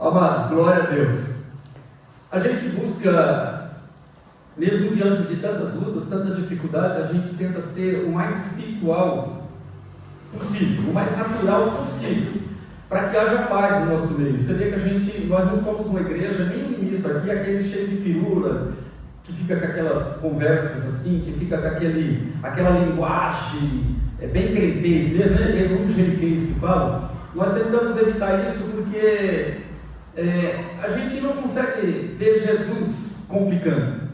Amados, glória a Deus. A gente busca, mesmo diante de tantas lutas, tantas dificuldades, a gente tenta ser o mais espiritual possível, o mais natural possível, para que haja paz no nosso meio. Você vê que nós não somos uma igreja, nem um ministro aqui, aquele cheio de firula, que fica com aquelas conversas assim, que fica com aquela linguagem bem crentez mesmo, né? Evangeliquez que fala. Nós tentamos evitar isso porque a gente não consegue ver Jesus complicando.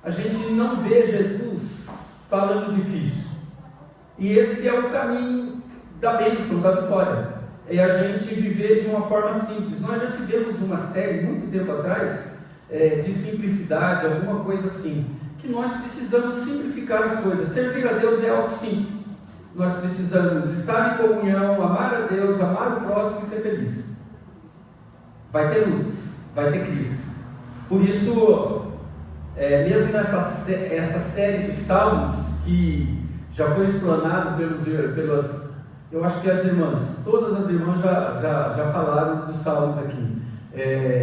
A gente não vê Jesus falando difícil. E esse é o caminho da bênção, da vitória. É a gente viver de uma forma simples. Nós já tivemos uma série, muito tempo atrás, de simplicidade, alguma coisa assim, que nós precisamos simplificar as coisas. Servir a Deus é algo simples. Nós precisamos estar em comunhão, amar a Deus, amar o próximo e ser feliz. Vai ter lutas, vai ter crise. Por isso, mesmo essa série de salmos que já foi explanado pelas, eu acho que as irmãs, todas as irmãs já falaram dos salmos aqui.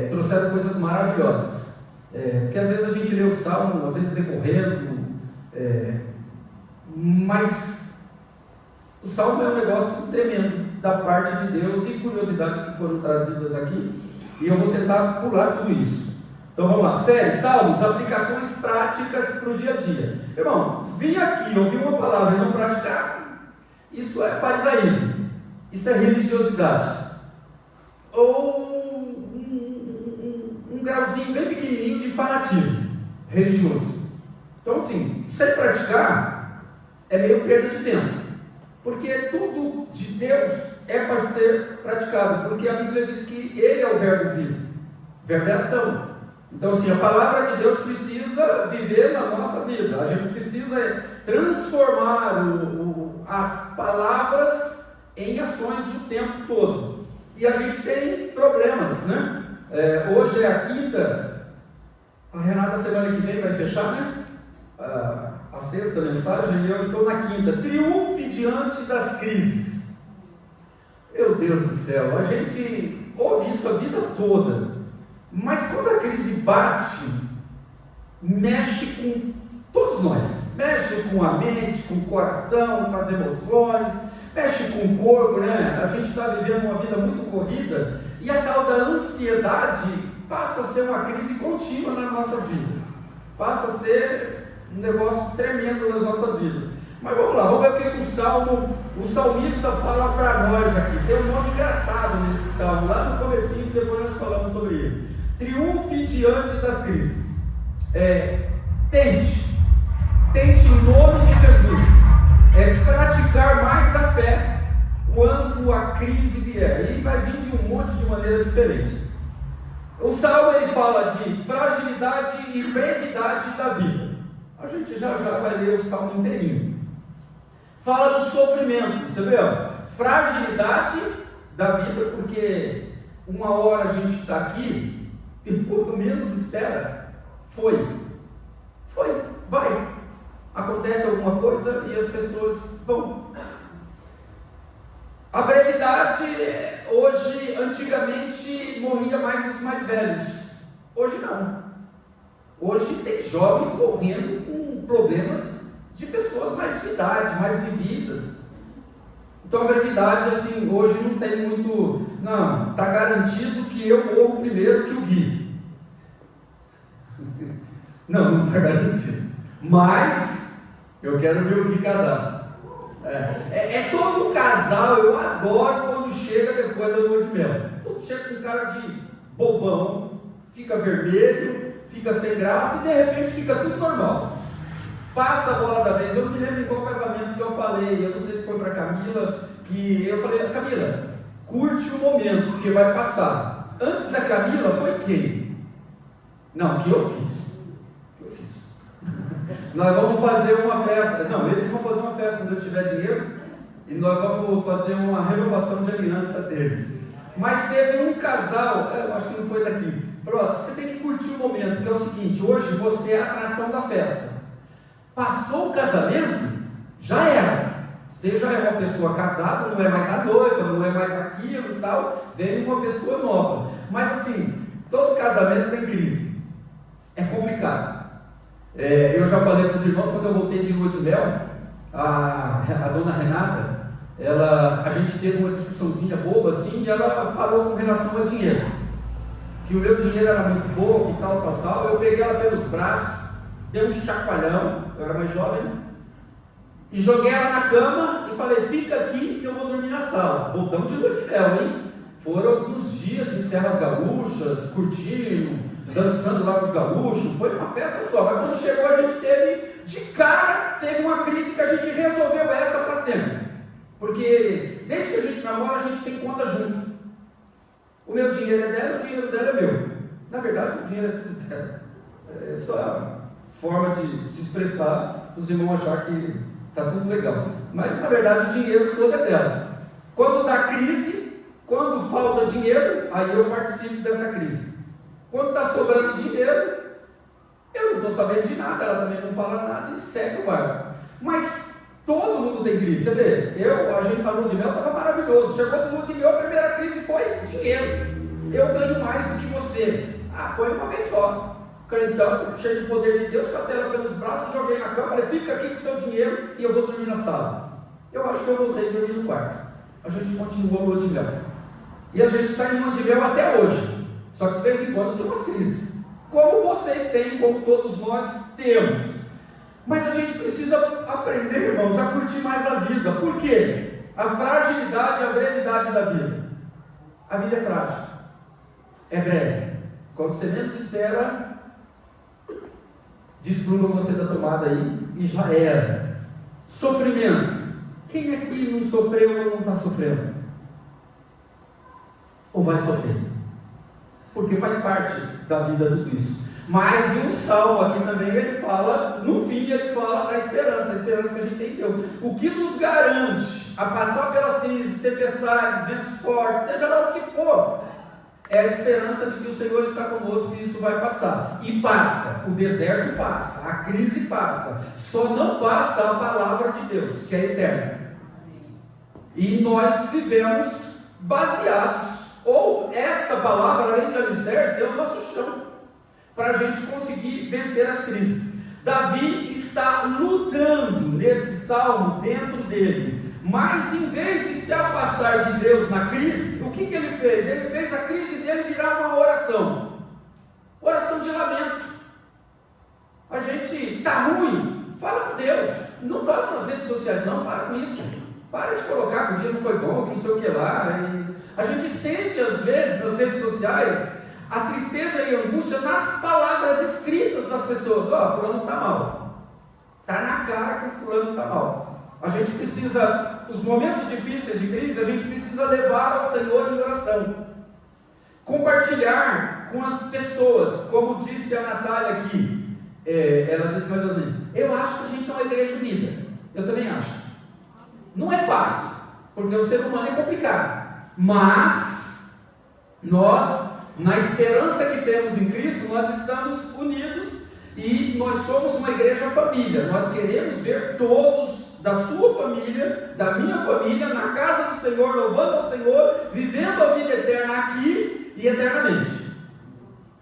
Trouxeram coisas maravilhosas, porque às vezes a gente lê o salmo, às vezes decorrendo, mas o salmo é um negócio tremendo da parte de Deus e curiosidades que foram trazidas aqui, e eu vou tentar pular tudo isso. Então vamos lá, série, salmos, aplicações práticas para o dia a dia. Irmãos, vir aqui, ouvir uma palavra e não praticar, isso é farisaísmo, isso é religiosidade, ou um grauzinho bem pequenininho de fanatismo religioso. Então assim, sem praticar é meio perda de tempo, porque tudo de Deus é para ser praticado, porque a Bíblia diz que Ele é o verbo vivo, verbo é ação. Então assim, a palavra de Deus precisa viver na nossa vida, a gente precisa transformar as palavras em ações o tempo todo, e a gente tem problemas, né? Hoje é a quinta, a Renata semana que vem vai fechar, né? A sexta mensagem, e eu estou na quinta. Triunfe diante das crises. Meu Deus do céu, a gente ouve isso a vida toda, mas quando a crise bate, mexe com todos nós, mexe com a mente, com o coração, com as emoções, mexe com o corpo, né? A gente está vivendo uma vida muito corrida, e a tal da ansiedade passa a ser uma crise contínua nas nossas vidas, passa a ser um negócio tremendo nas nossas vidas. Mas vamos lá, vamos ver o que o salmista fala para nós aqui. Tem um nome engraçado nesse salmo, lá no comecinho, depois nós falamos sobre ele. Triunfe diante das crises. Tente em nome de Jesus, praticar mais a fé quando a crise vier. E vai vir de um monte de maneira diferente. O salmo ele fala de fragilidade e brevidade da vida. A gente já vai ler o salmo inteirinho. Fala do sofrimento, você vê? Fragilidade da vida, porque uma hora a gente está aqui e quando menos espera, vai. Acontece alguma coisa e as pessoas vão. A brevidade, hoje, antigamente morria mais os mais velhos, hoje não. Hoje tem jovens morrendo com problemas de pessoas mais de idade, mais vividas. Então a brevidade, assim, hoje não tem muito, não, está garantido que eu morro primeiro que o Gui. Não está garantido. Mas eu quero ver o Gui casar. Todo casal, eu adoro quando chega depois da lua de mel. Todo chega com cara de bobão, fica vermelho, fica sem graça e de repente fica tudo normal. Passa a bola da vez. Eu me lembro em qual casamento que eu falei, eu não sei se foi para Camila, que eu falei, Camila, curte o momento, porque vai passar. Antes da Camila foi quem? Não, que eu fiz. Nós vamos fazer uma festa. Não, eles vão fazer uma festa quando eu tiver dinheiro. E nós vamos fazer uma renovação de aliança deles. Mas teve um casal, eu acho que não foi daqui. Falou, você tem que curtir o momento, que é o seguinte, hoje você é a atração da festa. Passou o casamento, já era. Seja é uma pessoa casada, não é mais a noiva, não é mais aquilo e tal, vem uma pessoa nova. Mas assim, todo casamento tem crise. É complicado. Eu já falei para os irmãos, quando eu voltei de lua de mel, a dona Renata, a gente teve uma discussãozinha boba assim, e ela falou com relação a dinheiro. Que o meu dinheiro era muito pouco e tal. Eu peguei ela pelos braços, dei um chacoalhão, eu era mais jovem, e joguei ela na cama e falei, fica aqui que eu vou dormir na sala. Voltamos de lua de mel, hein? Foram alguns dias em Serras Gaúchas, curtindo, dançando lá com os gaúchos, foi uma festa só. Mas quando chegou a gente teve uma crise que a gente resolveu essa para sempre. Porque desde que a gente namora, a gente tem conta junto. O meu dinheiro é dela, o dinheiro dela é meu. Na verdade, o dinheiro é tudo dela. É só a forma de se expressar, os irmãos achar que está tudo legal. Mas na verdade o dinheiro todo é dela. Quando dá crise, quando falta dinheiro, aí eu participo dessa crise. Quando está sobrando dinheiro, eu não estou sabendo de nada, ela também não fala nada e segue o barco. Mas todo mundo tem crise, você vê? A gente na lua de mel estava maravilhoso. Chegou no lua de mel, a primeira crise foi dinheiro. Eu ganho mais do que você. Foi uma vez só. Então, cheio de poder de Deus, catei ela pelos braços, joguei na cama, falei, fica aqui com seu dinheiro e eu vou dormir na sala. Eu acho que eu voltei a dormir no quarto. A gente continuou a lua de mel. E a gente está em lua de mel até hoje. Só que de vez em quando tem umas crises. Como vocês têm, como todos nós temos. Mas a gente precisa aprender, irmãos, a curtir mais a vida. Por quê? A fragilidade e a brevidade da vida. A vida é frágil. É breve. Quando você menos espera, despluma você da tomada aí e já era. Sofrimento. Quem aqui não sofreu ou não está sofrendo? Ou vai sofrer? Porque faz parte da vida tudo isso. Mas um salmo aqui também, ele fala, no fim ele fala da esperança, a esperança que a gente tem em Deus. O que nos garante a passar pelas crises, tempestades, ventos fortes, seja lá o que for, é a esperança de que o Senhor está conosco e isso vai passar. E passa, o deserto passa, a crise passa, só não passa a palavra de Deus, que é eterna. E nós vivemos baseados, ou esta palavra, além de alicerce, é o nosso chão, para a gente conseguir vencer as crises. Davi está lutando nesse salmo dentro dele, mas em vez de se afastar de Deus na crise, o que ele fez? Ele fez a crise dele virar uma oração de lamento. A gente está ruim, fala com Deus, não fala nas redes sociais não, para com isso, para de colocar que o dia não foi bom, que não sei o que lá. A gente sente às vezes nas redes sociais a tristeza e a angústia nas palavras escritas das pessoas. Fulano está mal, está na cara que o fulano está mal. A gente precisa, os momentos difíceis de crise, a gente precisa levar ao Senhor em oração, compartilhar com as pessoas, como disse a Natália aqui, ela disse mais ou menos, eu acho que a gente é uma igreja unida. Eu também acho. Não é fácil, porque o ser humano é complicado, mas nós, na esperança que temos em Cristo, nós estamos unidos e nós somos uma igreja família. Nós queremos ver todos da sua família, da minha família, na casa do Senhor, louvando ao Senhor, vivendo a vida eterna aqui e eternamente.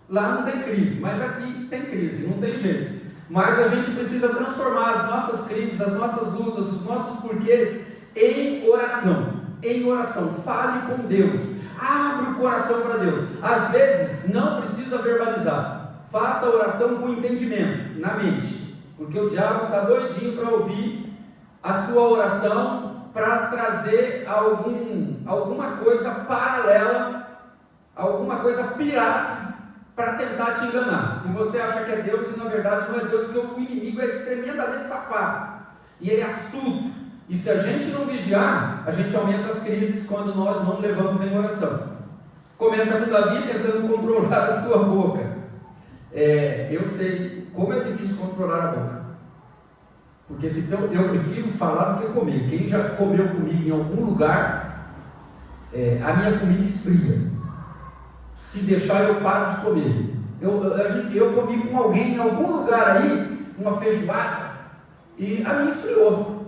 Lá não tem crise, mas aqui tem crise, não tem jeito. Mas a gente precisa transformar as nossas crises, as nossas lutas, os nossos porquês em oração. Em oração, fale com Deus, abre o coração para Deus. Às vezes não precisa verbalizar, faça a oração com entendimento, na mente, porque o diabo está doidinho para ouvir a sua oração, para trazer alguma coisa paralela, alguma coisa pirata, para tentar te enganar. E você acha que é Deus e na verdade não é Deus, porque o inimigo é tremendamente safado e ele é astuto. E se a gente não vigiar, a gente aumenta as crises quando nós não levamos em oração. Começa com Davi tentando controlar a sua boca. Eu sei como é difícil controlar a boca. Porque eu prefiro falar do que comer. Quem já comeu comigo em algum lugar, a minha comida esfria. Se deixar, eu paro de comer. Eu comi com alguém em algum lugar aí, uma feijoada, e a minha esfriou.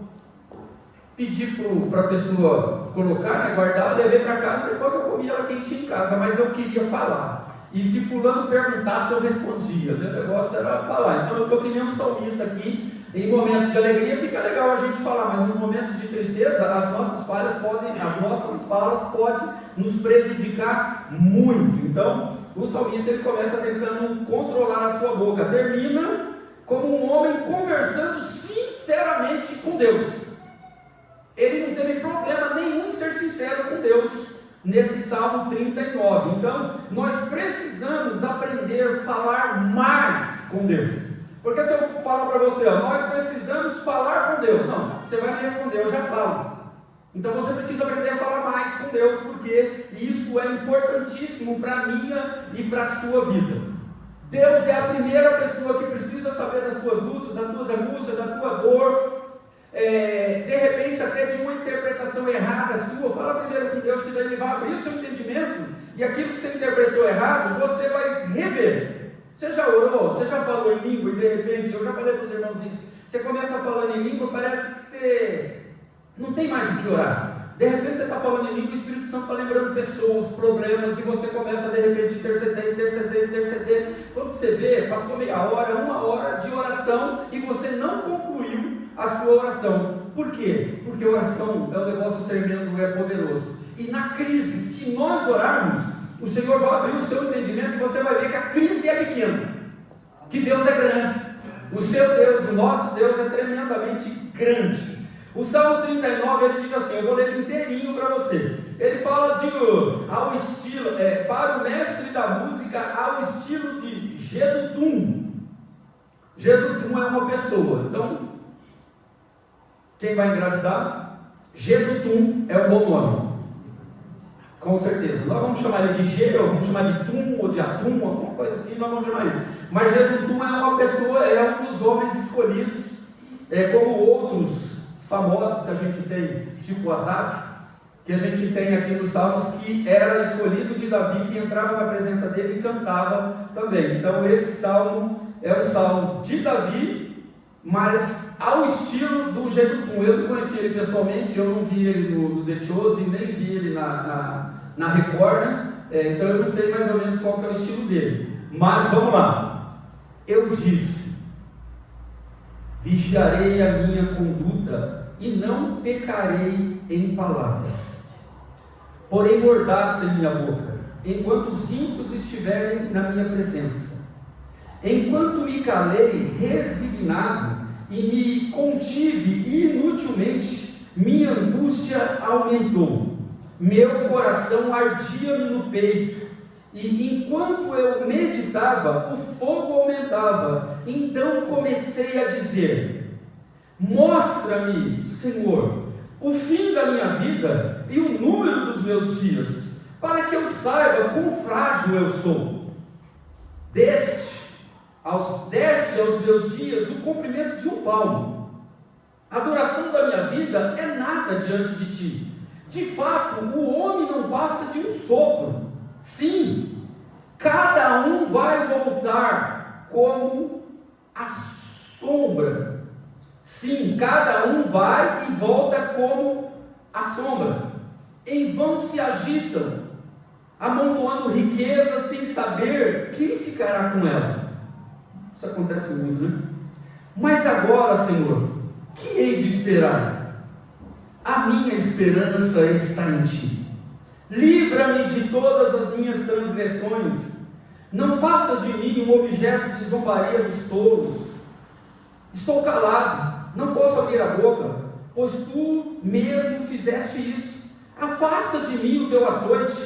pedi para a pessoa colocar, né, guardar, levei para casa, depois eu comi ela quentinha em casa, mas eu queria falar. E se fulano perguntasse, eu respondia. O negócio era falar. Então eu estou que nem um salmista aqui. Em momentos de alegria fica legal a gente falar, mas em momentos de tristeza, as nossas falas podem nos prejudicar muito. Então, o salmista ele começa tentando controlar a sua boca. Termina como um homem conversando sinceramente com Deus. Ele não teve problema nenhum em ser sincero com Deus nesse Salmo 39. Então, nós precisamos aprender a falar mais com Deus. Porque se eu falar para você, nós precisamos falar com Deus. Não, você vai me responder, eu já falo. Então você precisa aprender a falar mais com Deus, porque isso é importantíssimo para a minha e para a sua vida. Deus é a primeira pessoa que precisa saber das suas lutas, das tuas angústias, da tua dor. De repente até de uma interpretação errada sua. Fala primeiro com Deus, que daí Ele vai abrir o seu entendimento, e aquilo que você interpretou errado, você vai rever. Você já orou? Você já falou em língua e de repente, eu já falei para os irmãos isso, você começa falando em língua, parece que você não tem mais o que orar. De repente você está falando em língua, o Espírito Santo está lembrando pessoas, problemas, e você começa de repente a interceder. Quando você vê, passou meia hora, 1 hora de oração e você não concluiu a sua oração. Por quê? Porque a oração é um negócio tremendo, é poderoso. E na crise, se nós orarmos, o Senhor vai abrir o seu entendimento e você vai ver que a crise é pequena, que Deus é grande. O seu Deus, o nosso Deus é tremendamente grande. O Salmo 39, ele diz assim, eu vou ler inteirinho para você. Ele fala ao estilo, para o mestre da música, ao estilo de Jedutum. Jedutum é uma pessoa. Então, quem vai engravidar? Jedutum é um bom nome. Com certeza. Nós vamos chamar ele de G, ou vamos chamar de Tum, ou de Atum, alguma coisa assim, nós vamos chamar ele. Mas Jedutum é uma pessoa, é um dos homens escolhidos, como outros famosos que a gente tem, tipo Asaf, que a gente tem aqui nos Salmos, que era escolhido de Davi, que entrava na presença dele e cantava também. Então esse salmo é o salmo de Davi, mas ao estilo do Jedutum. Eu não conheci ele pessoalmente, eu não vi ele no The Chosen, nem vi ele na Record, então eu não sei mais ou menos qual que é o estilo dele. Mas vamos lá. Eu disse: vigiarei a minha conduta e não pecarei em palavras. Porém mordaça em minha boca, enquanto os ímpios estiverem na minha presença. Enquanto me calei resignado e me contive inutilmente, minha angústia aumentou. Meu coração ardia-me no peito, e enquanto eu meditava, o fogo aumentava. Então comecei a dizer: mostra-me, Senhor, o fim da minha vida e o número dos meus dias, para que eu saiba quão frágil eu sou. Deste aos meus dias o comprimento de um palmo. A duração da minha vida é nada diante de ti. De fato, o homem não passa de um sopro. Sim, cada um vai voltar como a sombra. Sim, cada um vai e volta como a sombra. Em vão se agitam, amontoando riqueza sem saber quem ficará com ela. Isso acontece muito, né? Mas agora, Senhor, que hei de esperar? A minha esperança está em ti. Livra-me de todas as minhas transgressões. Não faças de mim um objeto de zombaria dos tolos. Estou calado, não posso abrir a boca, pois tu mesmo fizeste isso. Afasta de mim o teu açoite.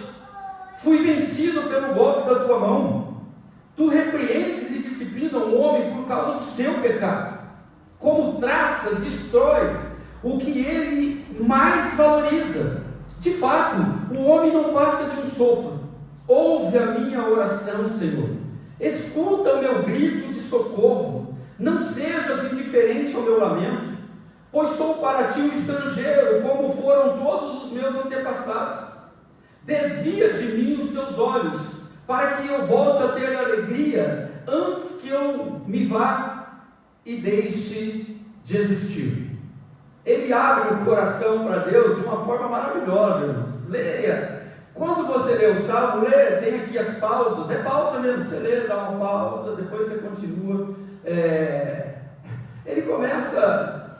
Fui vencido pelo golpe da tua mão. Tu repreendes e disciplina o homem por causa do seu pecado. Como traça, destrói o que ele mais valoriza. De fato, o homem não passa de um sopro. Ouve a minha oração, Senhor. Escuta o meu grito de socorro. Não sejas indiferente ao meu lamento, pois sou para ti um estrangeiro, como foram todos os meus antepassados. Desvia de mim os teus olhos, para que eu volte a ter alegria, antes que eu me vá e deixe de existir. ele abre o coração para Deus de uma forma maravilhosa, irmãos. Leia. Quando você lê o Salmo, leia, tem aqui as pausas, é pausa mesmo, você lê, dá uma pausa, depois você continua. Ele começa,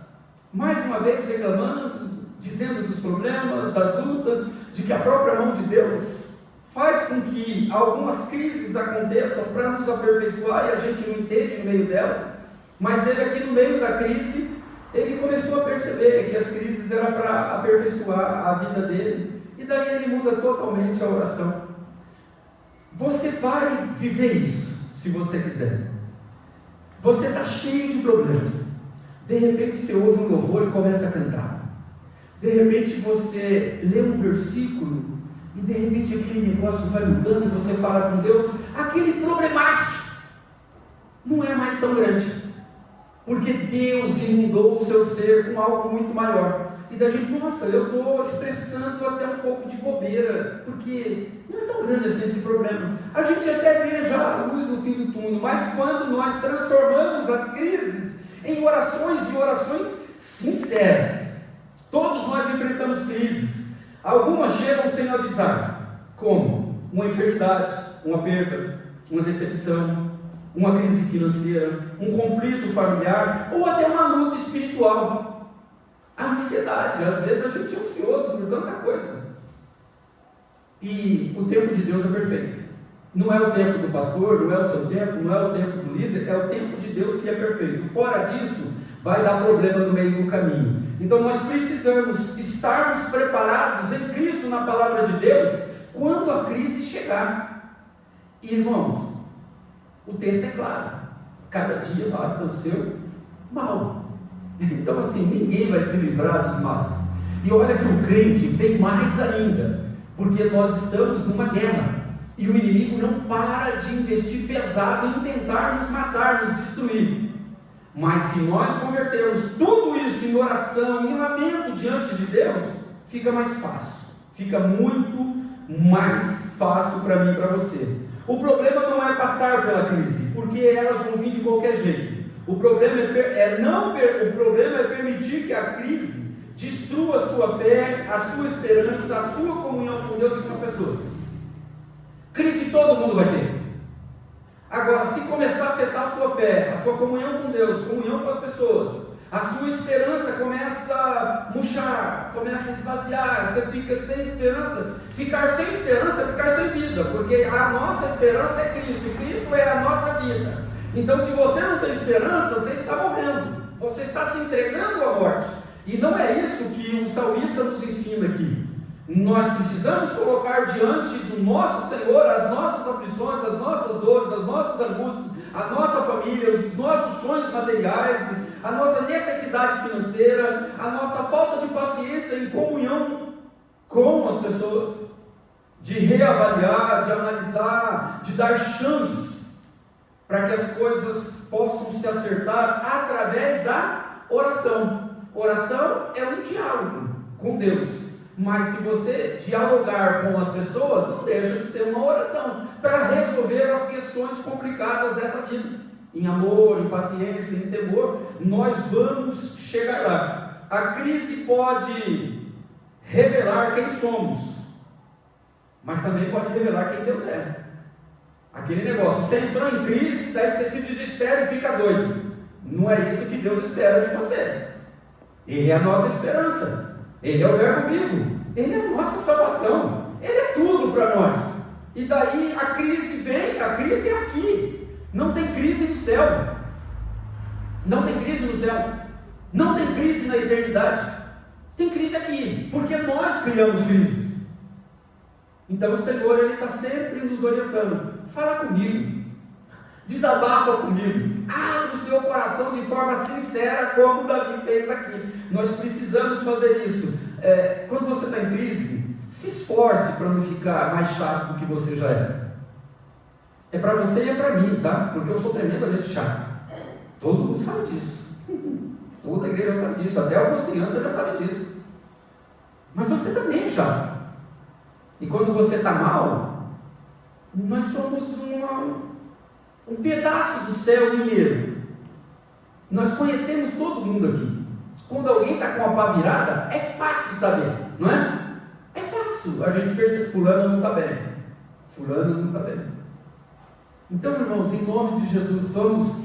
mais uma vez, reclamando, dizendo dos problemas, das lutas, de que a própria mão de Deus faz com que algumas crises aconteçam para nos aperfeiçoar e a gente não entende no meio dela, mas ele aqui no meio da crise, ele começou a perceber que as crises eram para aperfeiçoar a vida dele, e daí ele muda totalmente a oração. Você vai viver isso, se você quiser. Você está cheio de problemas, de repente você ouve um louvor e começa a cantar, de repente você lê um versículo, e de repente aquele negócio vai mudando, e você fala com Deus, aquele problemaço não é mais tão grande, porque Deus inundou o seu ser com algo muito maior. E da gente, nossa, eu estou estressando até um pouco de bobeira, porque não é tão grande assim esse problema. A gente até vê já a luz no fim do túnel, mas quando nós transformamos as crises em orações, e orações sinceras, todos nós enfrentamos crises, algumas chegam sem avisar, como uma enfermidade, uma perda, uma decepção, uma crise financeira, um conflito familiar, ou até uma luta espiritual. A ansiedade, às vezes a gente é ansioso por tanta coisa. E o tempo de Deus é perfeito. Não é o tempo do pastor, não é o seu tempo, não é o tempo do líder, é o tempo de Deus que é perfeito. Fora disso, vai dar problema no meio do caminho. Então nós precisamos estarmos preparados em Cristo, na palavra de Deus, quando a crise chegar. Irmãos, o texto é claro, cada dia basta o seu mal. Então assim, ninguém vai se livrar dos males. E olha que o crente tem mais ainda, porque nós estamos numa guerra, e o inimigo não para de investir pesado em tentar nos matar, nos destruir. Mas se nós convertermos tudo isso em oração, em lamento diante de Deus, fica mais fácil, fica muito mais fácil para mim e para você. O problema não é passar pela crise, porque elas vão vir de qualquer jeito. O problema é permitir que a crise destrua a sua fé, a sua esperança, a sua comunhão com Deus e com as pessoas. Crise todo mundo vai ter. Agora, se começar a afetar a sua fé, a sua comunhão com Deus, comunhão com as pessoas, a sua esperança começa a murchar, começa a esvaziar, você fica sem esperança. Ficar sem esperança é ficar sem vida, porque a nossa esperança é Cristo, Cristo é a nossa vida. Então, se você não tem esperança, você está morrendo, você está se entregando à morte. E não é isso que o salmista nos ensina aqui. Nós precisamos colocar diante do nosso Senhor as nossas aflições, as nossas dores, as nossas angústias, a nossa família, os nossos sonhos materiais, a nossa necessidade financeira, a nossa falta de paciência em comunhão com as pessoas, de reavaliar, de analisar, de dar chance para que as coisas possam se acertar através da oração. Oração é um diálogo com Deus. Mas se você dialogar com as pessoas, não deixa de ser uma oração para resolver as questões complicadas dessa vida. Em amor, em paciência, em temor, nós vamos chegar lá. A crise pode revelar quem somos, mas também pode revelar quem Deus é. Aquele negócio, você entrou em crise, daí você se desespera e fica doido. Não é isso que Deus espera de você. Ele é a nossa esperança. Ele é o verbo vivo, Ele é a nossa salvação, Ele é tudo para nós. E daí a crise vem, a crise é aqui. Não tem crise no céu. Não tem crise no céu. Não tem crise na eternidade. Tem crise aqui, porque nós criamos crises. Então o Senhor, Ele está sempre nos orientando. Fala comigo, desabafa comigo, abre o seu coração de forma sincera, como Davi fez aqui. Nós precisamos fazer isso. Quando você está em crise, se esforce para não ficar mais chato do que você já é. É para você e é para mim, tá? Porque eu sou tremendamente chato. Todo mundo sabe disso. Toda a igreja sabe disso. Até algumas crianças já sabem disso. Mas você também é chato. E quando você está mal, nós somos um pedaço do céu inteiro. Nós conhecemos todo mundo aqui. Quando alguém está com a pá virada, é fácil saber, não é? É fácil, a gente percebe que fulano não está bem, fulano não está bem. Então, irmãos, em nome de Jesus, vamos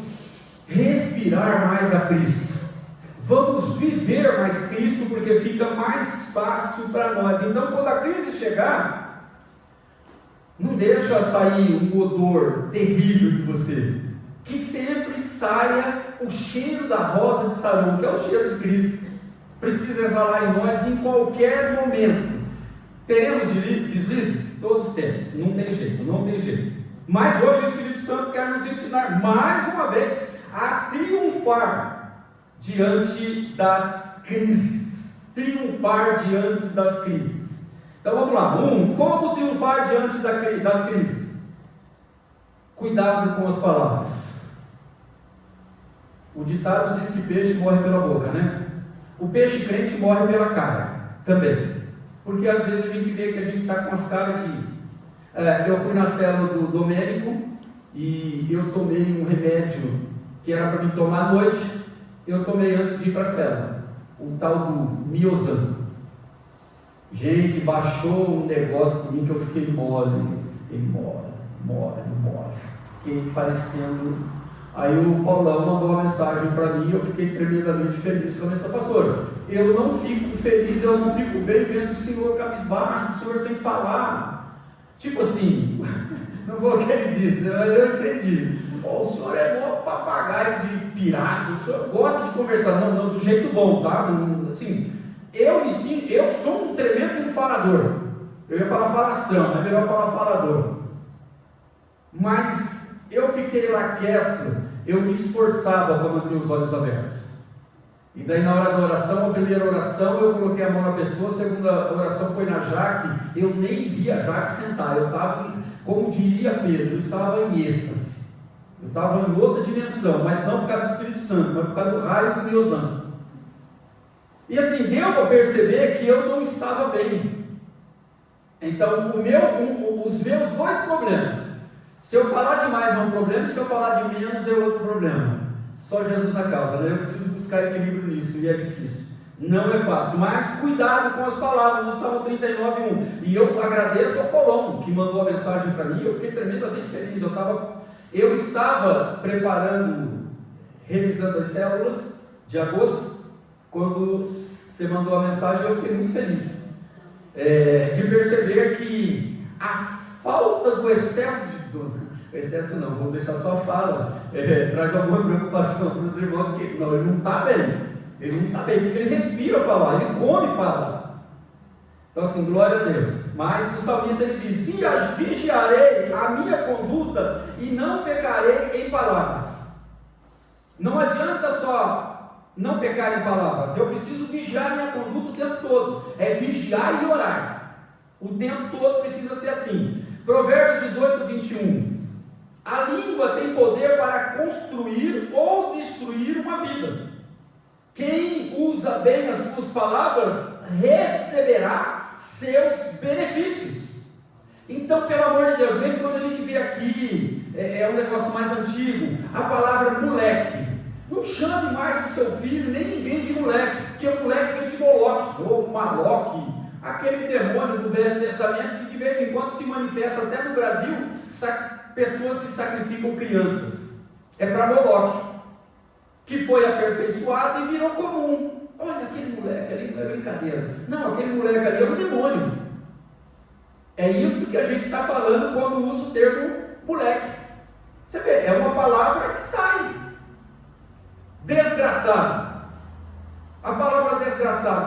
respirar mais a Cristo, vamos viver mais Cristo, porque fica mais fácil para nós. Então, quando a crise chegar, não deixa sair um odor terrível de você, que sempre saia o cheiro da rosa de Saron, que é o cheiro de Cristo. Precisa exalar em nós em qualquer momento. Teremos deslizes? Todos temos, não tem jeito. Mas hoje o Espírito Santo quer nos ensinar mais uma vez a triunfar diante das crises. Então vamos lá. Como triunfar diante das crises? Cuidado com as palavras. O ditado diz que peixe morre pela boca, né? O peixe crente morre pela cara também. Porque às vezes a gente vê que a gente está com as caras de... eu fui na célula do Domênico e eu tomei um remédio que era para me tomar à noite. Eu tomei antes de ir para a célula, o tal do Miozan. Gente, baixou um negócio em mim que eu fiquei mole. Fiquei parecendo... Aí o Paulão mandou uma mensagem para mim e eu fiquei tremendamente feliz. Eu falei, pastor, eu não fico feliz, eu não fico bem vendo o senhor cabisbaixo, o senhor sem falar. Tipo assim, não vou o que ele disse, mas eu entendi. O senhor é mó papagaio de pirata, o senhor gosta de conversar, não do jeito bom, tá? Assim, eu sou um tremendo falador. Eu ia falar falastrão, é melhor falar falador. Mas eu fiquei lá quieto, eu me esforçava para manter os olhos abertos. E daí na hora da oração, a primeira oração eu coloquei a mão na pessoa, a segunda oração foi na Jaque, eu nem vi a Jaque sentar, eu estava, como diria Pedro, eu estava em êxtase. Eu estava em outra dimensão, mas não por causa do Espírito Santo, mas por causa do raio do Miozan. E assim, deu para perceber que eu não estava bem. Então, os meus dois problemas, se eu falar demais é um problema, se eu falar de menos é outro problema. Só Jesus a causa, né? Eu preciso buscar equilíbrio nisso, e é difícil. Não é fácil, mas cuidado com as palavras do Salmo 39:1. E eu agradeço ao Colombo, que mandou a mensagem para mim, eu fiquei tremendamente feliz. Eu estava preparando, revisando as células de agosto, quando você mandou a mensagem, eu fiquei muito feliz. De perceber que a falta do excesso não, vou deixar só a fala, traz alguma preocupação para os irmãos, porque ele não está bem, porque ele respira falar, ele come falar. Então assim, glória a Deus. Mas o salmista ele diz, vigiarei a minha conduta e não pecarei em palavras. Não adianta só não pecar em palavras, eu preciso vigiar minha conduta o tempo todo, é vigiar e orar, o tempo todo precisa ser assim. Provérbios 18:21. A língua tem poder para construir ou destruir uma vida. Quem usa bem as suas palavras receberá seus benefícios. Então, pelo amor de Deus, mesmo quando a gente vê aqui, é um negócio mais antigo, a palavra moleque. Não chame mais o seu filho, nem ninguém de moleque, porque o moleque vem de Moloque, ou Maloque, aquele demônio do Velho Testamento que de vez em quando se manifesta até no Brasil, pessoas que sacrificam crianças. É para Moloque, que foi aperfeiçoado e virou comum. Olha, aquele moleque ali não é brincadeira. Não, aquele moleque ali é um demônio. É isso que a gente está falando quando usa o termo moleque. Você vê, é uma palavra que sai. Desgraçado. A palavra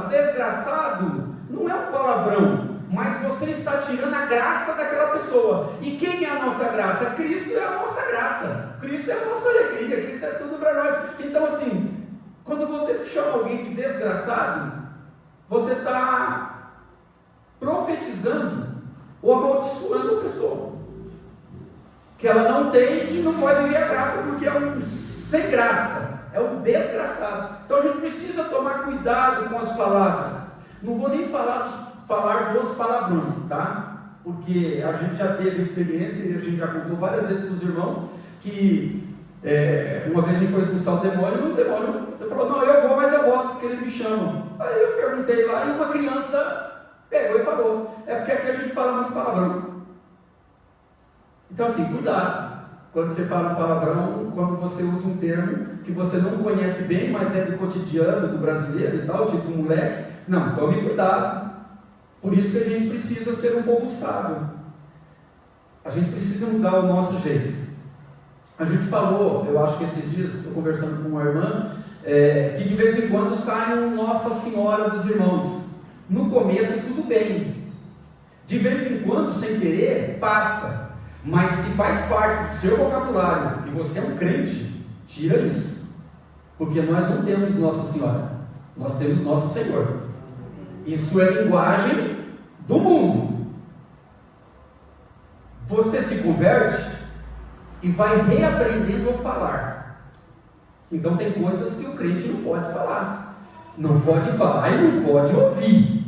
desgraçado não é um palavrão, mas você está tirando a graça daquela pessoa. E quem é a nossa graça? Cristo é a nossa graça, Cristo é a nossa alegria, Cristo é tudo para nós. Então assim, quando você chama alguém de desgraçado, você está profetizando ou amaldiçoando a pessoa, que ela não tem e não pode viver a graça, porque é um sem graça, é um desgraçado. Então a gente precisa tomar cuidado com as palavras. Não vou nem falar dos palavrões, tá? Porque a gente já teve experiência e a gente já contou várias vezes para os irmãos que Uma vez a gente foi expulsar o demônio falou, não, eu vou, mas eu volto, porque eles me chamam. Aí eu perguntei lá, e uma criança pegou e falou, é porque aqui a gente fala muito palavrão. Então assim, cuidado, quando você fala um palavrão, quando você usa um termo que você não conhece bem, mas é do cotidiano, do brasileiro e tal, tipo moleque, não, tome cuidado. Por isso que a gente precisa ser um povo sábio. A gente precisa mudar o nosso jeito. A gente falou, eu acho que esses dias, estou conversando com uma irmã, que de vez em quando sai um Nossa Senhora dos Irmãos. No começo tudo bem. De vez em quando, sem querer, passa. Mas se faz parte do seu vocabulário e você é um crente, tira isso. Porque nós não temos Nossa Senhora. Nós temos Nosso Senhor. Isso é linguagem do mundo. Você se converte e vai reaprendendo a falar. Então tem coisas que o crente não pode falar. Não pode falar e não pode ouvir.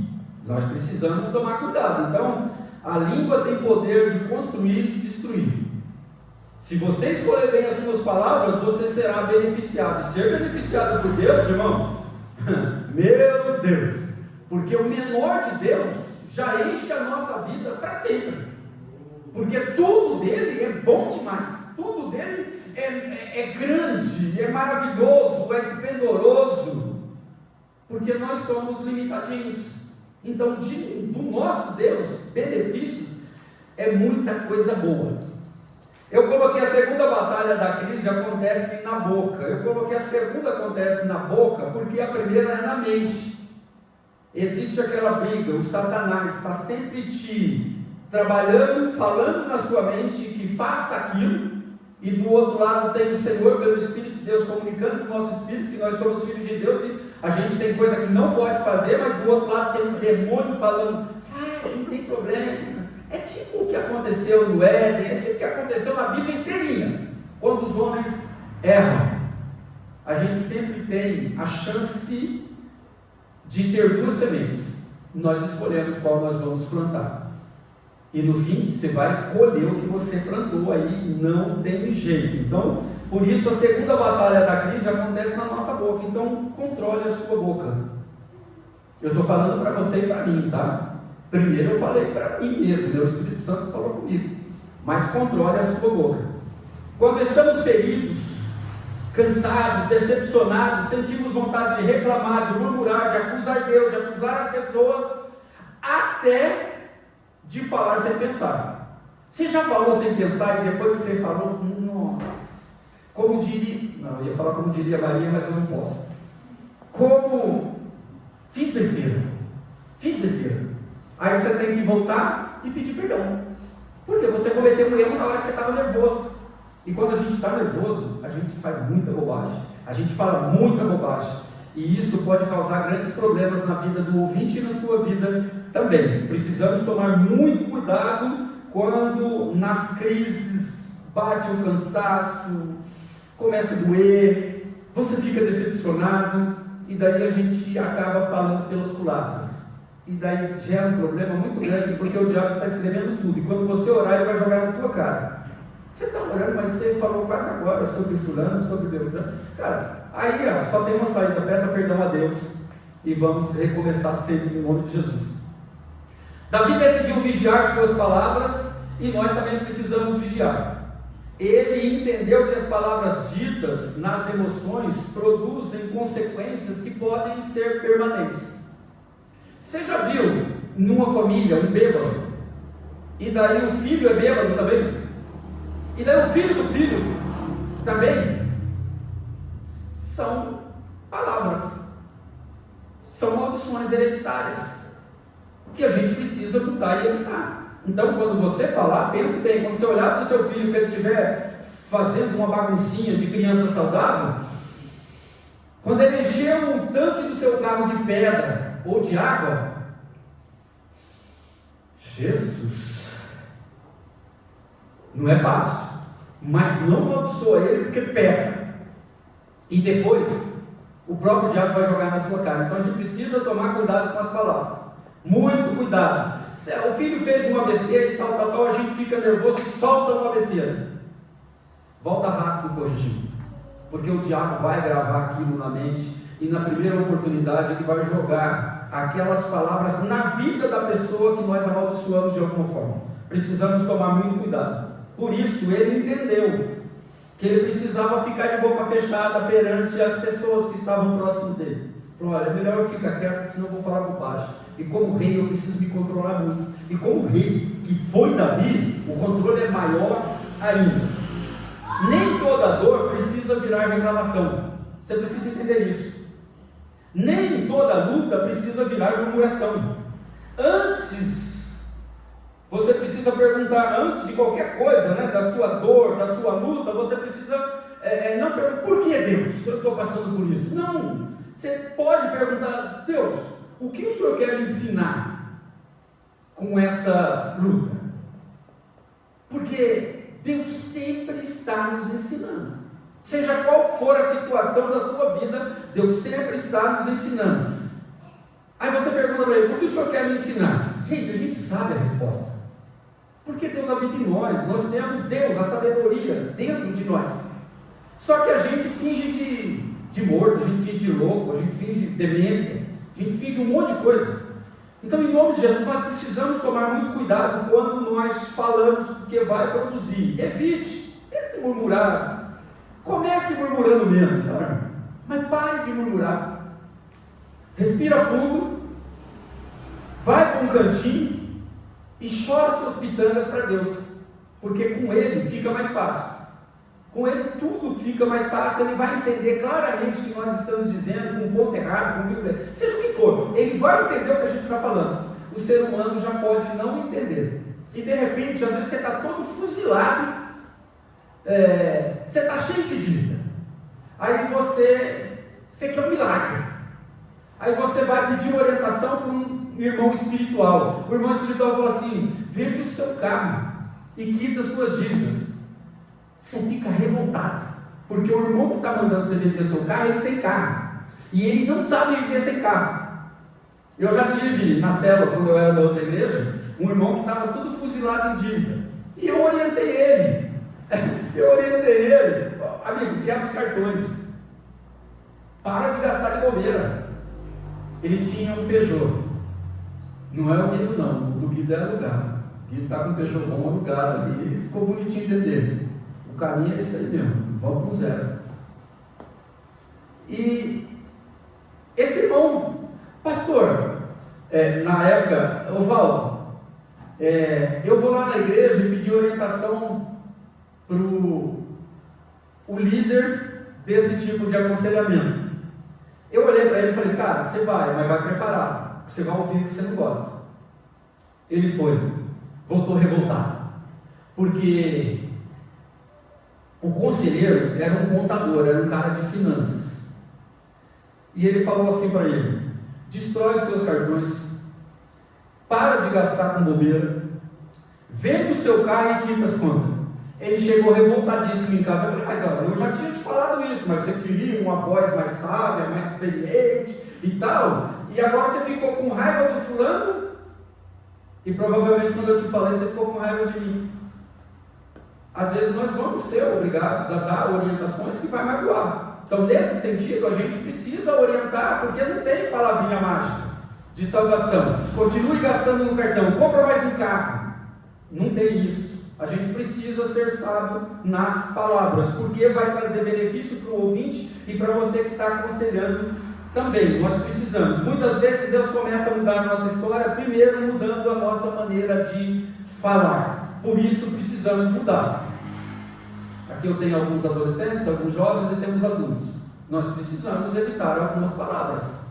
Nós precisamos tomar cuidado. Então, a língua tem poder de construir e destruir. Se você escolher bem as suas palavras, você será beneficiado. E ser beneficiado por Deus, irmãos, meu Deus, porque o menor de Deus já enche a nossa vida para sempre. Porque tudo dele é bom demais. Tudo dele é grande, é maravilhoso, é esplendoroso. Porque nós somos limitadinhos. Então, do nosso Deus, benefícios, é muita coisa boa. Eu coloquei a segunda batalha da crise acontece na boca. Eu coloquei a segunda acontece na boca, porque a primeira é na mente. Existe aquela briga, o Satanás está sempre te trabalhando, falando na sua mente que faça aquilo, e do outro lado tem o Senhor pelo Espírito de Deus comunicando com o nosso Espírito que nós somos filhos de Deus e a gente tem coisa que não pode fazer, mas do outro lado tem um demônio falando, não tem problema. É tipo o que aconteceu no Éden, é tipo o que aconteceu na Bíblia inteirinha. Quando os homens erram, a gente sempre tem a chance de ter duas sementes. Nós escolhemos qual nós vamos plantar. E no fim, você vai colher o que você plantou aí, não tem jeito. Então, por isso a segunda batalha da crise acontece na nossa boca. Então, controle a sua boca. Eu estou falando para você e para mim, tá? Primeiro eu falei para mim mesmo, meu Espírito Santo falou comigo. Mas controle a sua boca. Quando estamos feridos, cansados, decepcionados, sentimos vontade de reclamar, de murmurar, de acusar Deus, de acusar as pessoas, até de falar sem pensar. Você já falou sem pensar e depois que você falou, nossa, como diria, não, eu ia falar como diria Maria, mas eu não posso. Como fiz besteira. Aí você tem que voltar e pedir perdão. Porque você cometeu um erro na hora que você estava nervoso. E quando a gente está nervoso, a gente faz muita bobagem. A gente fala muita bobagem. E isso pode causar grandes problemas na vida do ouvinte e na sua vida também. Precisamos tomar muito cuidado quando nas crises bate um cansaço, começa a doer, você fica decepcionado e daí a gente acaba falando pelos culatras. E daí gera um problema muito grande, porque o diabo está escrevendo tudo. E quando você orar, ele vai jogar na tua cara. Você está orando, mas você falou quase agora sobre fulano, sobre Beltrano. Cara, aí só tem uma saída, peça perdão a Deus e vamos recomeçar sempre no nome de Jesus. Davi decidiu vigiar suas palavras e nós também precisamos vigiar. Ele entendeu que as palavras ditas nas emoções produzem consequências que podem ser permanentes. Você já viu numa família um bêbado e daí o filho é bêbado também? E daí o filho do filho também? São palavras, são maldições hereditárias que a gente precisa mudar e evitar. Então, quando você falar, pense bem. Quando você olhar para o seu filho, que ele estiver fazendo uma baguncinha de criança saudável, quando ele encher o tanque do seu carro de pedra ou de água, Jesus, não é fácil, mas não amaldiçoa ele porque peca. E depois, o próprio diabo vai jogar na sua cara. Então a gente precisa tomar cuidado com as palavras. Muito cuidado. Se o filho fez uma besteira e tal, a gente fica nervoso e solta uma besteira. volta rápido corrigindo, porque o diabo vai gravar aquilo na mente, e na primeira oportunidade ele vai jogar aquelas palavras na vida da pessoa que nós amaldiçoamos de alguma forma. Precisamos tomar muito cuidado. Por isso ele entendeu que ele precisava ficar de boca fechada perante as pessoas que estavam próximo dele. Falou: olha, é melhor eu ficar quieto, senão eu vou falar bobagem. E como rei eu preciso me controlar muito. E como rei que foi Davi, o controle é maior ainda. Nem toda dor precisa virar reclamação. Você precisa entender isso. Nem toda luta precisa virar murmuração. Antes, você precisa perguntar, antes de qualquer coisa, né, da sua dor, da sua luta, você precisa não perguntar: por que, Deus, eu estou passando por isso? Não, você pode perguntar: Deus, o que o Senhor quer me ensinar com essa luta? Porque Deus sempre está nos ensinando. Seja qual for a situação da sua vida, Deus sempre está nos ensinando. Aí você pergunta para ele: por que o Senhor quer me ensinar? Gente, a gente sabe a resposta. Porque Deus habita em nós, nós temos Deus, a sabedoria dentro de nós. Só que a gente finge de morto, a gente finge de louco, a gente finge de demência, a gente finge um monte de coisa. Então, em nome de Jesus, nós precisamos tomar muito cuidado quando nós falamos, porque vai produzir. Evite, tente murmurar. Comece murmurando menos, tá? Mas pare de murmurar. Respira fundo, vai para um cantinho e chora suas pitangas para Deus, porque com Ele fica mais fácil. Com Ele tudo fica mais fácil. Ele vai entender claramente o que nós estamos dizendo, com um ponto errado, com um vírgula, seja o que for, Ele vai entender o que a gente está falando. O ser humano já pode não entender, e de repente, às vezes você está todo fuzilado, você está cheio de dívida, aí você quer um milagre, aí você vai pedir orientação para um irmão espiritual. O irmão espiritual fala assim: vende o seu carro e quita as suas dívidas. Você fica revoltado, porque o irmão que está mandando você vender seu carro, ele tem carro, e ele não sabe viver sem carro. Eu já tive na célula, quando eu era da outra igreja, um irmão que estava tudo fuzilado em dívida, e eu orientei ele. Amigo, quebra os cartões, para de gastar de bobeira. Ele tinha um Peugeot, não é o Guido não, o do Guido era alugado. O Guido está com um Peugeot bom alugado ali, ficou bonitinho dentro dele. O caminho é esse aí mesmo, vamos para o zero. E esse irmão, pastor, na época, Valdo, eu vou lá na igreja e pedir orientação para o líder desse tipo de aconselhamento. Eu olhei para ele e falei: cara, você vai, mas vai preparado, você vai ouvir o que você não gosta. Ele foi, voltou revoltado, porque o conselheiro era um contador, era um cara de finanças, e ele falou assim para ele: destrói seus cartões, para de gastar com bobeira, vende o seu carro e quita as contas. Ele chegou revoltadíssimo em casa. Eu falei: mas olha, eu já tinha te falado isso, mas você queria uma voz mais sábia, mais experiente e tal, e agora você ficou com raiva do fulano, e provavelmente quando eu te falei, você ficou com raiva de mim. Às vezes nós vamos ser obrigados a dar orientações que vai magoar. Então, nesse sentido, a gente precisa orientar, porque não tem palavrinha mágica de salvação. Continue gastando no cartão, compra mais um carro. Não tem isso. A gente precisa ser sábio nas palavras, porque vai trazer benefício para o ouvinte e para você que está aconselhando também. Nós precisamos. Muitas vezes Deus começa a mudar a nossa história, primeiro mudando a nossa maneira de falar. Por isso precisamos mudar. Aqui eu tenho alguns adolescentes, alguns jovens e temos adultos. Nós precisamos evitar algumas palavras.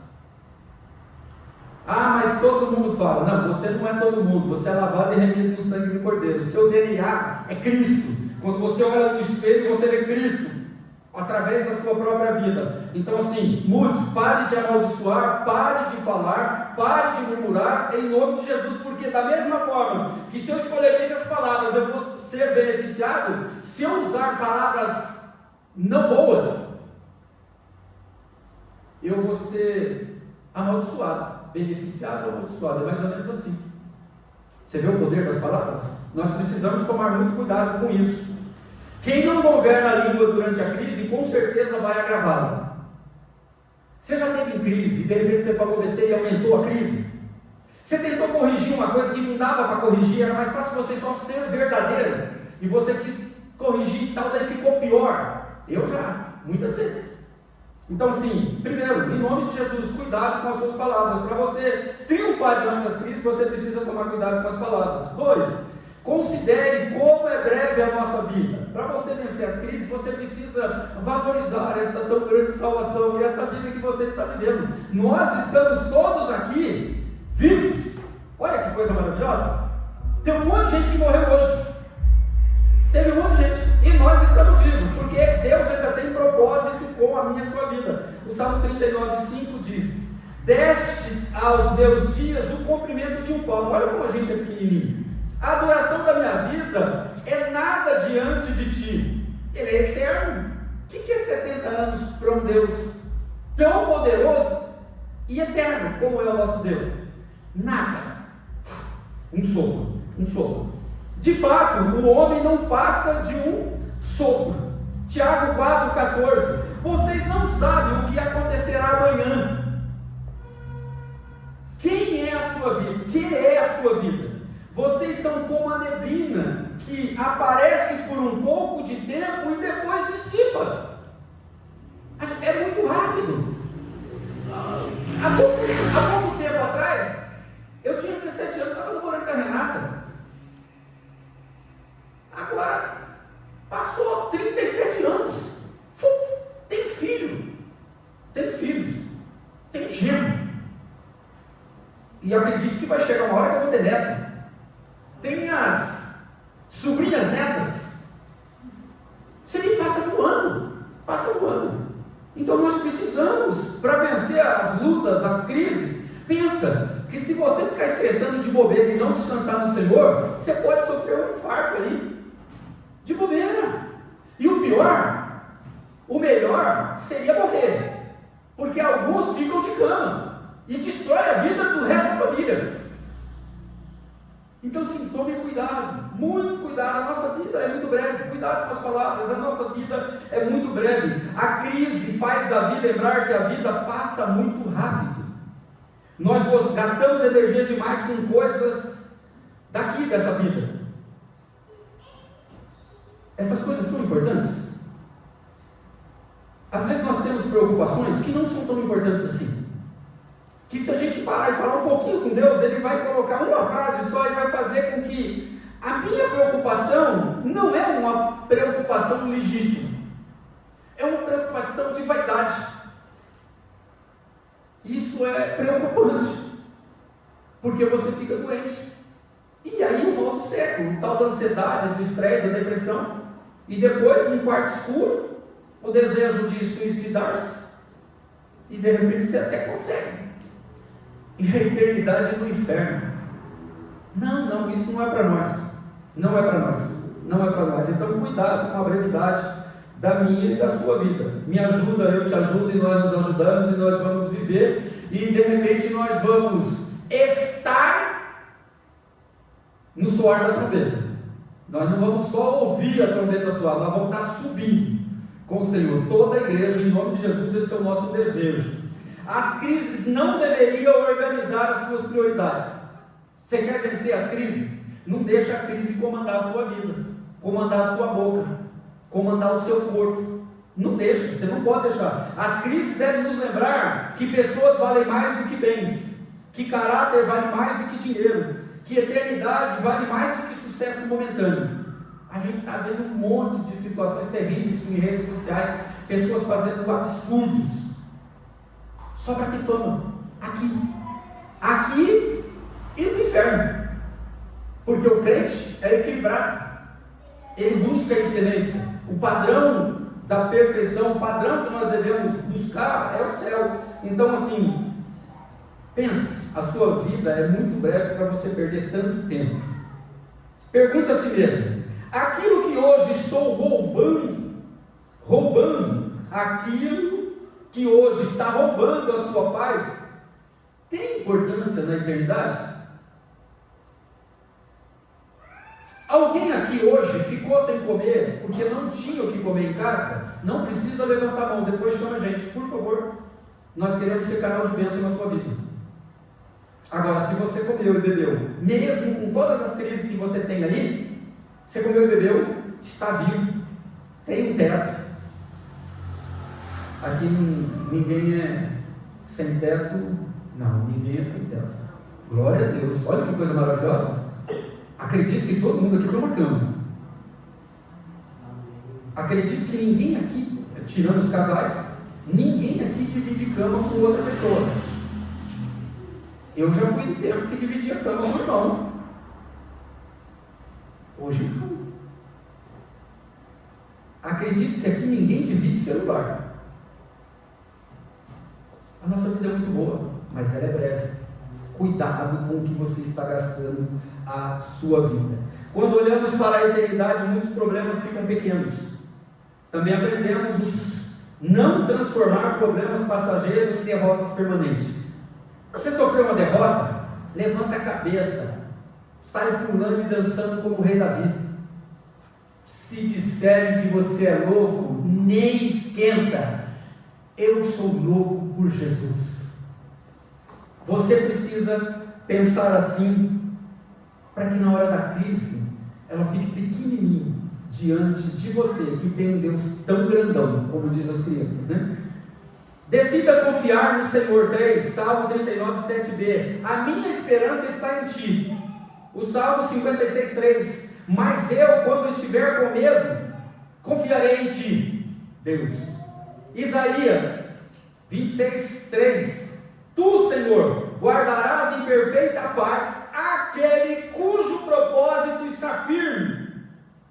Ah, mas todo mundo fala. Não, você não é todo mundo. Você é lavado e remido no sangue do Cordeiro. O seu DNA é Cristo. Quando você olha no espelho, você vê Cristo através da sua própria vida. Então assim, mude, pare de amaldiçoar, pare de falar, pare de murmurar, em nome de Jesus, porque da mesma forma que se eu escolher bem as palavras, eu vou ser beneficiado. Se eu usar palavras não boas, eu vou ser amaldiçoado. Beneficiado ou amaldiçoado, é mais ou menos assim. Você vê o poder das palavras? Nós precisamos tomar muito cuidado com isso. Quem não governa a língua durante a crise, com certeza vai agravá-la. Você já teve em crise e de repente você falou besteira e aumentou a crise? Você tentou corrigir uma coisa que não dava para corrigir, era mais fácil você só ser verdadeiro, e você quis corrigir e tal, daí ficou pior. Eu já, muitas vezes. Então assim, primeiro, em nome de Jesus, cuidado com as suas palavras. Para você triunfar diante das crises, você precisa tomar cuidado com as palavras. 2, considere como é breve a nossa vida. Para você vencer as crises, você precisa valorizar esta tão grande salvação e esta vida que você está vivendo. Nós estamos todos aqui vivos. Olha que coisa maravilhosa. Tem um monte de gente que morreu hoje. Teve um monte de gente. E nós estamos vivos, porque Deus ainda tem propósito com a minha e a sua vida. O Salmo 39:5 diz: destes aos meus dias o comprimento de um palmo. Olha como a gente é pequenininho. A duração da minha vida é nada diante de ti. Ele é eterno. O que é 70 anos para um Deus tão poderoso e eterno como é o nosso Deus? Nada. Um sopro. De fato, o homem não passa de um sopro. Tiago 4,14. Vocês não sabem o que acontecerá amanhã. Quem é a sua vida? Que é a sua vida? Vocês são como a neblina que aparece por um pouco de tempo e depois dissipa. É muito rápido. Há pouco tempo atrás, eu tinha 17 anos, estava namorando com a Renata. Agora, passou 37 anos. Tem filho. Tem filhos. Tem genro. E acredito que vai chegar uma hora que eu vou ter neto. Tem as sobrinhas netas. Você nem passa voando. Então nós precisamos, para vencer as lutas, as crises, pensa que se você ficar estressando de bobeira e não descansar no Senhor, você pode sofrer um infarto aí, de bobeira. E o pior, o melhor seria morrer, porque alguns ficam de cama e destrói a vida do resto da família. Então sim, tome cuidado, muito cuidado. A nossa vida é muito breve. Cuidado com as palavras, a nossa vida é muito breve. A crise faz Davi lembrar que a vida passa muito rápido. Nós gastamos energia demais com coisas daqui dessa vida. Essas coisas são importantes? Às vezes nós temos preocupações que não são tão importantes assim. Que se a gente parar e falar um pouquinho com Deus, Ele vai colocar uma frase só e vai fazer com que a minha preocupação não é uma preocupação legítima. É uma preocupação de vaidade. Isso é preocupante, porque você fica doente. E aí o mal do século, o tal da ansiedade, do estresse, da depressão. E depois, no quarto escuro, o desejo de suicidar-se. E de repente você até consegue. E a eternidade no inferno. Não, isso não é para nós. Não é para nós. Então cuidado com a brevidade da minha e da sua vida. Me ajuda, eu te ajudo, e nós nos ajudamos, e nós vamos viver, e de repente nós vamos estar no soar da trombeta. Nós não vamos só ouvir a trombeta soar, nós vamos estar subindo com o Senhor. Toda a igreja, em nome de Jesus, esse é o nosso desejo. As crises não deveriam organizar as suas prioridades. Você quer vencer as crises? Não deixa a crise comandar a sua vida, comandar a sua boca, comandar o seu corpo. Não deixa, você não pode deixar. As crises devem nos lembrar que pessoas valem mais do que bens, que caráter vale mais do que dinheiro, que eternidade vale mais do que sucesso momentâneo. A gente está vendo um monte de situações terríveis em redes sociais, pessoas fazendo absurdos só para ter fama, aqui e no inferno, porque o crente é equilibrado, ele busca a excelência, o padrão da perfeição, o padrão que nós devemos buscar é o céu. Então assim, pense, a sua vida é muito breve para você perder tanto tempo. Pergunte a si mesmo: aquilo que hoje estou roubando, aquilo que hoje está roubando a sua paz, tem importância na eternidade? Alguém aqui hoje ficou sem comer porque não tinha o que comer em casa? Não precisa levantar a mão, depois chama a gente, por favor. Nós queremos ser canal de bênção na sua vida. Agora, se você comeu e bebeu, mesmo com todas as crises que você tem aí, você comeu e bebeu, está vivo, tem um teto. Aqui ninguém é sem teto, não, ninguém é sem teto. Glória a Deus, olha que coisa maravilhosa. Acredito que todo mundo aqui tem uma cama. Acredito que ninguém aqui, tirando os casais, ninguém aqui divide cama com outra pessoa. Eu já fui do tempo que dividia cama com o irmão. Hoje não. Acredito que aqui ninguém divide celular. A nossa vida é muito boa, mas ela é breve. Cuidado com o que você está gastando a sua vida. Quando olhamos para a eternidade, muitos problemas ficam pequenos. Também aprendemos não transformar problemas passageiros em derrotas permanentes. Você sofreu uma derrota? Levanta a cabeça, sai pulando e dançando como o rei Davi. Se disserem que você é louco, nem esquenta. Eu sou louco por Jesus. Você precisa pensar assim, para que na hora da crise, ela fique pequenininha diante de você, que tem um Deus tão grandão, como diz as crianças, né? Decida confiar no Senhor. 3, Salmo 39, 7b. A minha esperança está em ti. O Salmo 56, 3. Mas eu, quando estiver com medo, confiarei em ti, Deus. Isaías 26, 3. Tu, Senhor, guardarás em perfeita paz aquele cujo propósito está firme,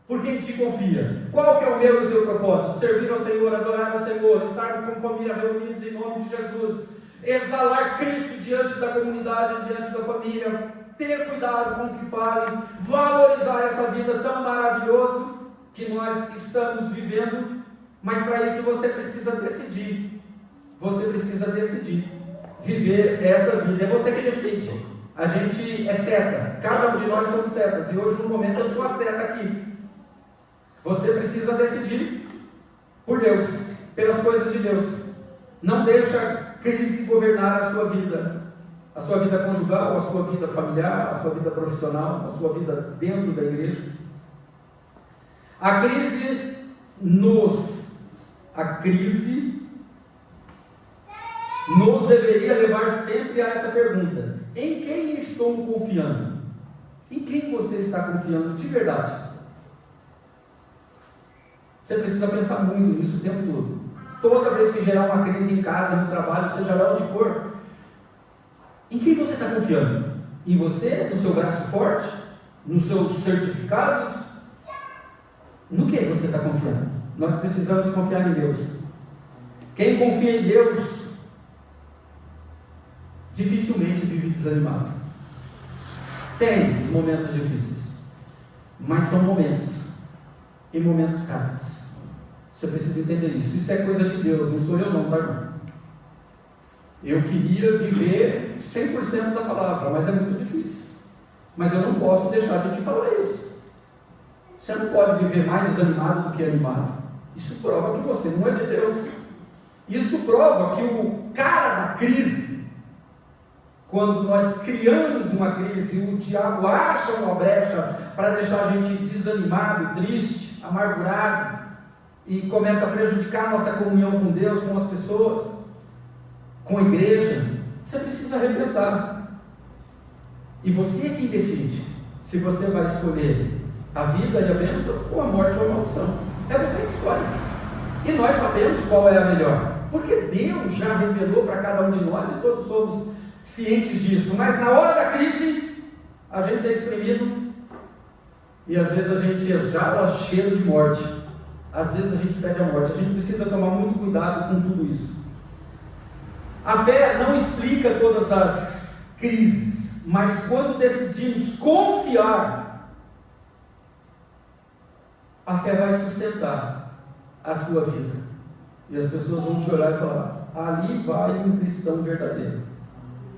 porque em ti confia. Qual que é o meu e o teu propósito? Servir ao Senhor, adorar ao Senhor, estar com família reunidos em nome de Jesus, exalar Cristo diante da comunidade, diante da família, ter cuidado com o que falem, valorizar essa vida tão maravilhosa que nós estamos vivendo. Mas para isso você precisa decidir. Você precisa decidir viver esta vida. É você que decide. A gente é seta, cada um de nós somos setas, e hoje no momento eu sou a seta aqui. Você precisa decidir por Deus, pelas coisas de Deus. Não deixa a crise governar a sua vida conjugal, a sua vida familiar, a sua vida profissional, a sua vida dentro da igreja. A crise nos deveria levar sempre a essa pergunta: em quem estou confiando? Em quem você está confiando de verdade? Você precisa pensar muito nisso o tempo todo. Toda vez que gerar uma crise em casa, no trabalho, seja lá onde for, em quem você está confiando? Em você? No seu braço forte? Nos seus certificados? No que você está confiando? Nós precisamos confiar em Deus. Quem confia em Deus dificilmente vive desanimado. Tem os momentos difíceis, mas são momentos, e momentos rápidos. Você precisa entender isso. Isso é coisa de Deus, não sou eu não, tá, irmão? Eu queria viver 100% da palavra, mas é muito difícil. Mas eu não posso deixar de te falar isso. Você não pode viver mais desanimado do que animado. Isso prova que você não é de Deus. Isso prova que o cara da crise, quando nós criamos uma crise, o diabo acha uma brecha para deixar a gente desanimado, triste, amargurado, e começa a prejudicar a nossa comunhão com Deus, com as pessoas, com a igreja. Você precisa repensar. E você é quem decide se você vai escolher a vida e a bênção, ou a morte ou a maldição. É você que escolhe. E nós sabemos qual é a melhor, porque Deus já revelou para cada um de nós, e todos somos cientes disso. Mas na hora da crise, a gente é espremido, e às vezes a gente exala cheiro de morte. Às vezes a gente pede a morte. A gente precisa tomar muito cuidado com tudo isso. A fé não explica todas as crises, mas quando decidimos confiar, a fé vai sustentar a sua vida. E as pessoas vão te olhar e falar: ali vai um cristão verdadeiro.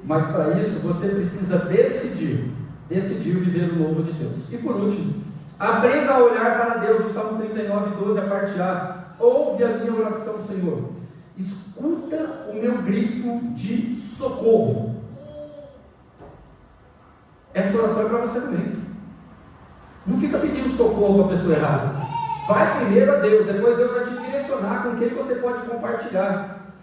Mas para isso você precisa decidir viver o novo de Deus. E por último, Aprenda a olhar para Deus, o Salmo 39, 12, a parte A. Ouve a minha oração, Senhor. Escuta o meu grito de socorro. Essa oração é para você também. Não fica pedindo socorro para a pessoa errada. Vai primeiro a Deus, depois Deus vai te direcionar com quem você pode compartilhar.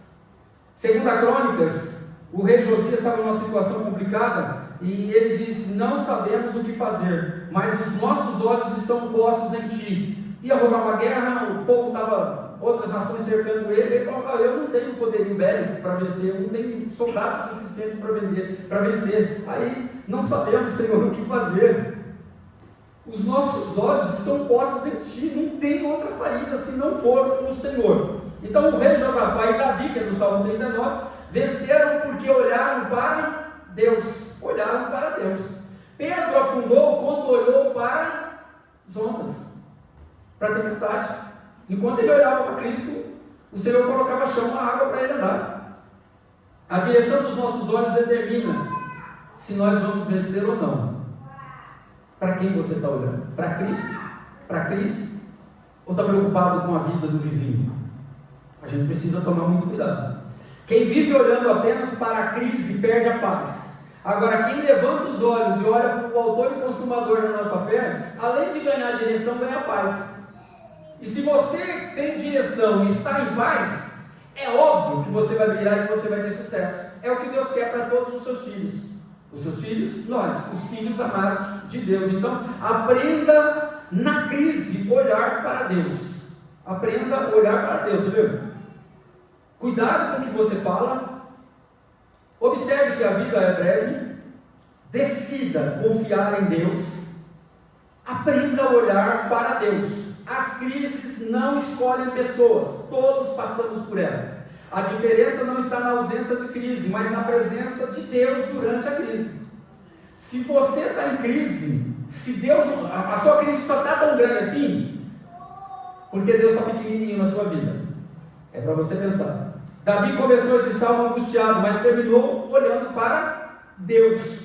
Segundo a Crônicas, o rei Josias estava numa situação complicada e ele disse: não sabemos o que fazer, mas os nossos olhos estão postos em ti. Ia rolar uma guerra, o povo estava, outras nações cercando ele falou: eu não tenho poderio bélico para vencer, eu não tenho soldados suficientes para vencer. Aí, não sabemos, Senhor, o que fazer. Os nossos olhos estão postos em ti, não tem outra saída se não for o Senhor. Então o rei Josafá e Davi, que é do Salmo 39, venceram porque olharam para Deus. Olharam para Deus. Pedro afundou quando olhou para as ondas, para a tempestade. Enquanto ele olhava para Cristo, o Senhor colocava chão na água para ele andar. A direção dos nossos olhos determina se nós vamos vencer ou não. Para quem você está olhando? Para Cristo? Para Cristo? Ou está preocupado com a vida do vizinho? A gente precisa tomar muito cuidado. Quem vive olhando apenas para a crise perde a paz. Agora, quem levanta os olhos e olha para o autor e consumador da nossa fé, além de ganhar direção, ganha paz. E se você tem direção e está em paz, é óbvio que você vai virar e você vai ter sucesso. É o que Deus quer para todos os seus filhos. Os seus filhos, nós, os filhos amados de Deus. Então, aprenda na crise olhar para Deus. Aprenda a olhar para Deus, viu? Cuidado com o que você fala. Observe que a vida é breve. Decida confiar em Deus. Aprenda a olhar para Deus. As crises não escolhem pessoas, todos passamos por elas. A diferença não está na ausência de crise, mas na presença de Deus durante a crise. Se você está em crise, se Deus, a sua crise só está tão grande assim, porque Deus está pequenininho na sua vida. É para você pensar. Davi começou esse salmo angustiado, mas terminou olhando para Deus.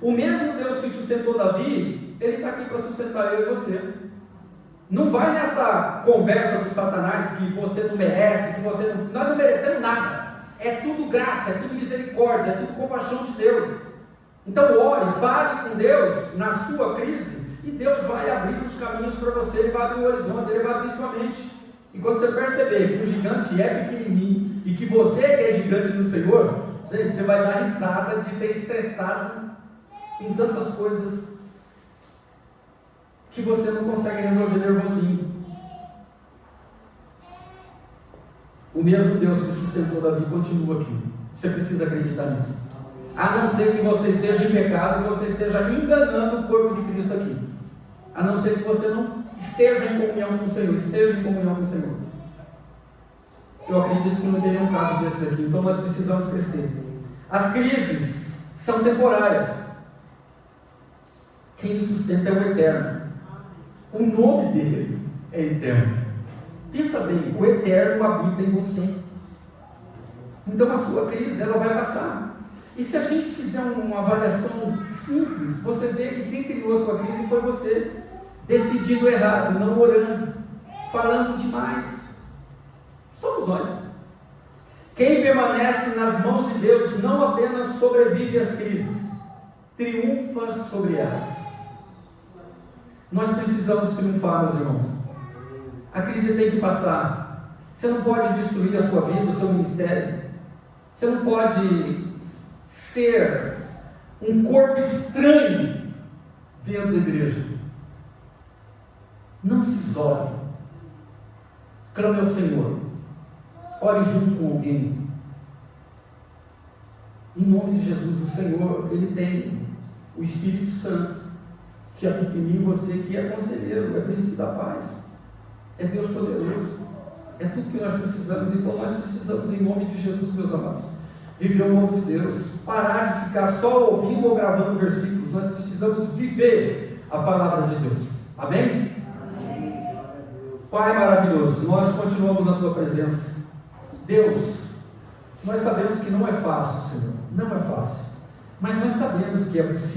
O mesmo Deus que sustentou Davi, Ele está aqui para sustentar eu e você. Não vai nessa conversa com Satanás que você não merece, que você não... Nós não merecemos nada. É tudo graça, é tudo misericórdia, é tudo compaixão de Deus. Então ore, fale com Deus na sua crise e Deus vai abrir os caminhos para você, Ele vai abrir o horizonte, Ele vai abrir sua mente. E quando você perceber que o gigante é pequenininho e que você que é gigante no Senhor, gente, você vai dar risada de ter estressado em tantas coisas que você não consegue resolver nervosinho. O mesmo Deus que sustentou Davi continua aqui. Você precisa acreditar nisso. A não ser que você esteja em pecado e você esteja enganando o corpo de Cristo aqui. A não ser que você não esteja em comunhão com o Senhor. Esteja em comunhão com o Senhor. Eu acredito que não tem nenhum caso desse aqui. Então nós precisamos crescer. As crises são temporárias. Quem nos sustenta é o Eterno. O nome dele é Eterno. Pensa bem, o Eterno habita em você. Então a sua crise, ela vai passar. E se a gente fizer uma avaliação simples, você vê que quem criou a sua crise foi você, decidindo errado, não orando, falando demais. Somos nós. Quem permanece nas mãos de Deus não apenas sobrevive às crises, triunfa sobre elas. Nós precisamos triunfar, meus irmãos. A crise tem que passar. Você não pode destruir a sua vida, o seu ministério. Você não pode ser um corpo estranho dentro da igreja. Não se isole. Clame ao Senhor. Ore junto com alguém. Em nome de Jesus, o Senhor, Ele tem o Espírito Santo que habita em mim, você que é conselheiro, é príncipe da paz, é Deus poderoso, é tudo que nós precisamos. Então nós precisamos, em nome de Jesus, meus amados, viver o novo de Deus, parar de ficar só ouvindo ou gravando versículos. Nós precisamos viver a palavra de Deus. Amém? Amém. Pai maravilhoso, nós continuamos na tua presença. Deus, nós sabemos que não é fácil, Senhor, não é fácil, mas nós sabemos que é possível.